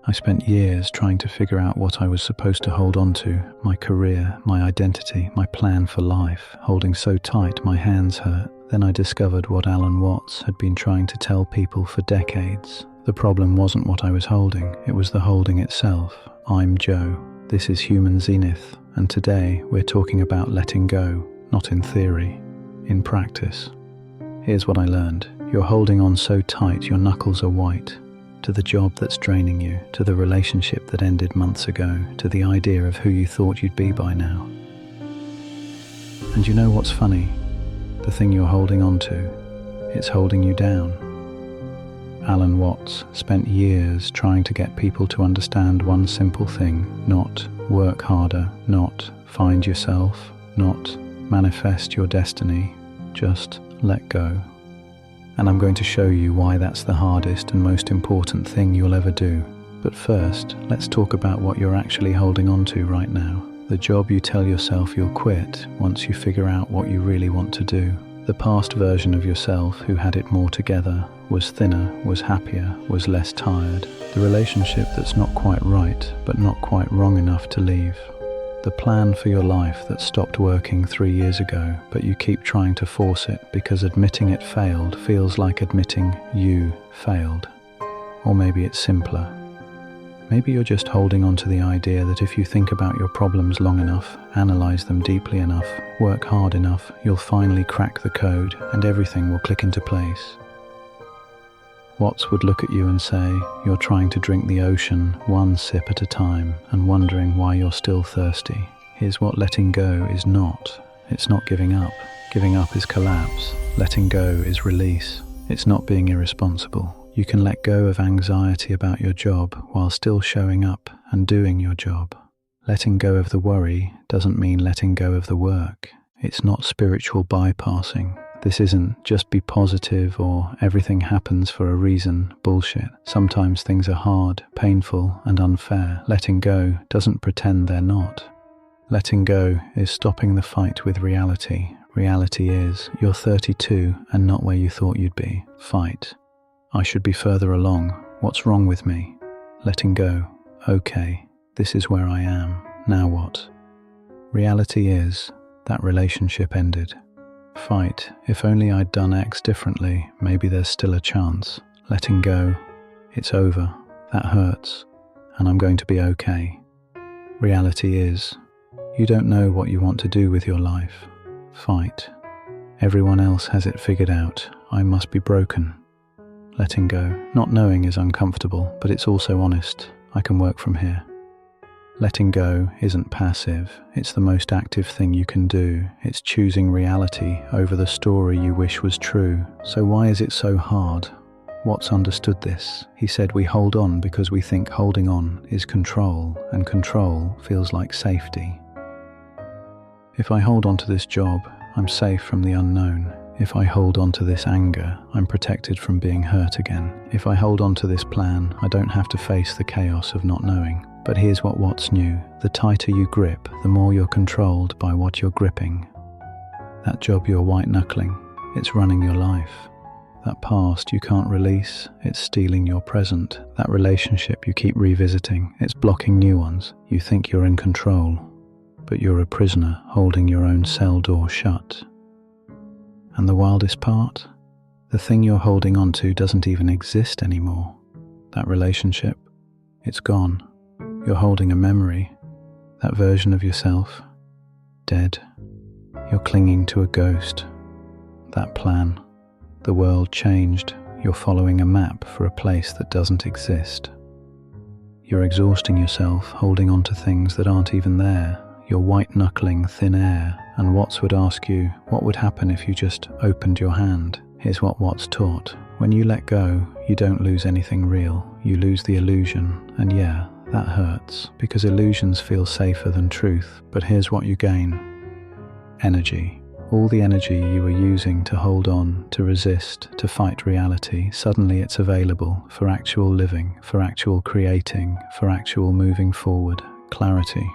I spent years trying to figure out what I was supposed to hold on to, my career, my identity, my plan for life, holding so tight my hands hurt. Then I discovered what Alan Watts had been trying to tell people for decades. The problem wasn't what I was holding, it was the holding itself. I'm Joe. This is Human Zenith, and today we're talking about letting go, not in theory, in practice. Here's what I learned. You're holding on so tight your knuckles are white. To the job that's draining you, to the relationship that ended months ago, to the idea of who you thought you'd be by now. And you know what's funny? The thing you're holding on to, it's holding you down. Alan Watts spent years trying to get people to understand one simple thing, not work harder, not find yourself, not manifest your destiny, just let go. And I'm going to show you why that's the hardest and most important thing you'll ever do. But first, let's talk about what you're actually holding on to right now. The job you tell yourself you'll quit once you figure out what you really want to do. The past version of yourself who had it more together, was thinner, was happier, was less tired. The relationship that's not quite right, but not quite wrong enough to leave. The plan for your life that stopped working 3 years ago, but you keep trying to force it because admitting it failed feels like admitting you failed. Or maybe it's simpler. Maybe you're just holding on to the idea that if you think about your problems long enough, analyze them deeply enough, work hard enough, you'll finally crack the code and everything will click into place. Watts would look at you and say, you're trying to drink the ocean one sip at a time and wondering why you're still thirsty. Here's what letting go is not. It's not giving up. Giving up is collapse. Letting go is release. It's not being irresponsible. You can let go of anxiety about your job while still showing up and doing your job. Letting go of the worry doesn't mean letting go of the work. It's not spiritual bypassing. This isn't just be positive or everything happens for a reason bullshit. Sometimes things are hard, painful, and unfair. Letting go doesn't pretend they're not. Letting go is stopping the fight with reality. Reality is, you're 32 and not where you thought you'd be. Fight. I should be further along. What's wrong with me? Letting go. Okay, this is where I am. Now what? Reality is, that relationship ended. Fight. If only I'd done X differently, maybe there's still a chance. Letting go. It's over. That hurts. And I'm going to be okay. Reality is, you don't know what you want to do with your life. Fight. Everyone else has it figured out. I must be broken. Letting go. Not knowing is uncomfortable, but it's also honest. I can work from here. Letting go isn't passive, it's the most active thing you can do. It's choosing reality over the story you wish was true. So why is it so hard? Watts understood this. He said we hold on because we think holding on is control, and control feels like safety. If I hold on to this job, I'm safe from the unknown. If I hold on to this anger, I'm protected from being hurt again. If I hold on to this plan, I don't have to face the chaos of not knowing. But here's what Watts knew. The tighter you grip, the more you're controlled by what you're gripping. That job you're white-knuckling, it's running your life. That past you can't release, it's stealing your present. That relationship you keep revisiting, it's blocking new ones. You think you're in control, but you're a prisoner holding your own cell door shut. And the wildest part? The thing you're holding on to doesn't even exist anymore. That relationship, it's gone. You're holding a memory, that version of yourself, dead. You're clinging to a ghost, that plan. The world changed, you're following a map for a place that doesn't exist. You're exhausting yourself, holding on to things that aren't even there. You're white-knuckling thin air, and Watts would ask you, what would happen if you just opened your hand? Here's what Watts taught. When you let go, you don't lose anything real, you lose the illusion, and yeah, that hurts, because illusions feel safer than truth. But here's what you gain. Energy. All the energy you were using to hold on, to resist, to fight reality, suddenly it's available for actual living, for actual creating, for actual moving forward. Clarity.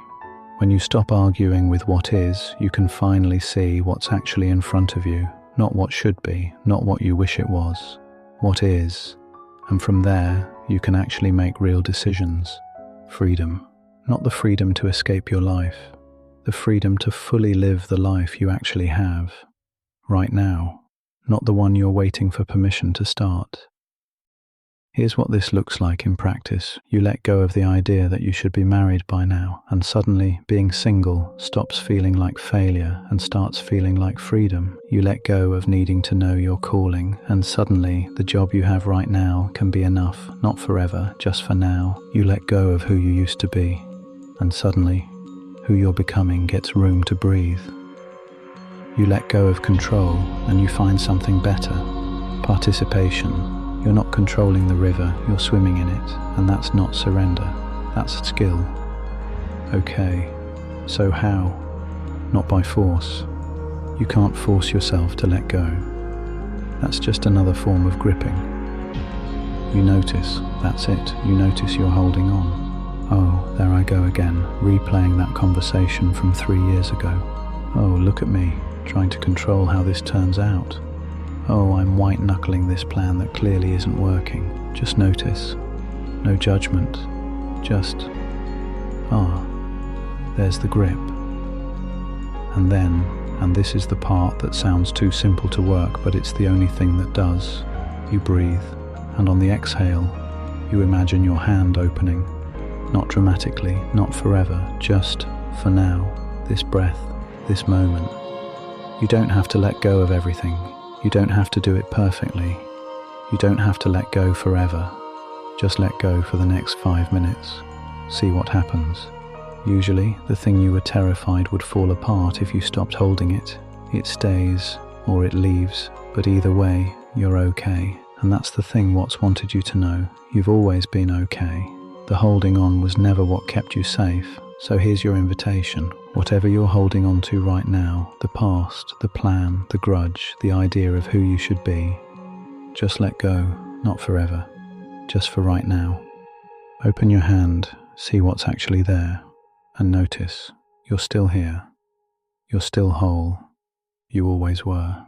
When you stop arguing with what is, you can finally see what's actually in front of you, not what should be, not what you wish it was. What is. And from there, you can actually make real decisions. Freedom. Not the freedom to escape your life, the freedom to fully live the life you actually have, right now, not the one you're waiting for permission to start. Here's what this looks like in practice. You let go of the idea that you should be married by now, and suddenly being single stops feeling like failure and starts feeling like freedom. You let go of needing to know your calling, and suddenly the job you have right now can be enough, not forever, just for now. You let go of who you used to be, and suddenly who you're becoming gets room to breathe. You let go of control and you find something better. Participation. You're not controlling the river, you're swimming in it, and that's not surrender, that's skill. Okay, so how? Not by force. You can't force yourself to let go. That's just another form of gripping. You notice, that's it, you notice you're holding on. Oh, there I go again, replaying that conversation from 3 years ago. Oh, look at me, trying to control how this turns out. Oh, I'm white-knuckling this plan that clearly isn't working. Just notice. No judgment. Just, there's the grip. And then, and this is the part that sounds too simple to work, but it's the only thing that does, you breathe, and on the exhale, you imagine your hand opening. Not dramatically, not forever, just for now, this breath, this moment. You don't have to let go of everything. You don't have to do it perfectly. You don't have to let go forever. Just let go for the next 5 minutes. See what happens. Usually, the thing you were terrified would fall apart if you stopped holding it. It stays, or it leaves, but either way, you're okay. And that's the thing Watts wanted you to know. You've always been okay. The holding on was never what kept you safe. So here's your invitation. Whatever you're holding on to right now, the past, the plan, the grudge, the idea of who you should be, just let go, not forever, just for right now. Open your hand, see what's actually there, and notice you're still here. You're still whole. You always were.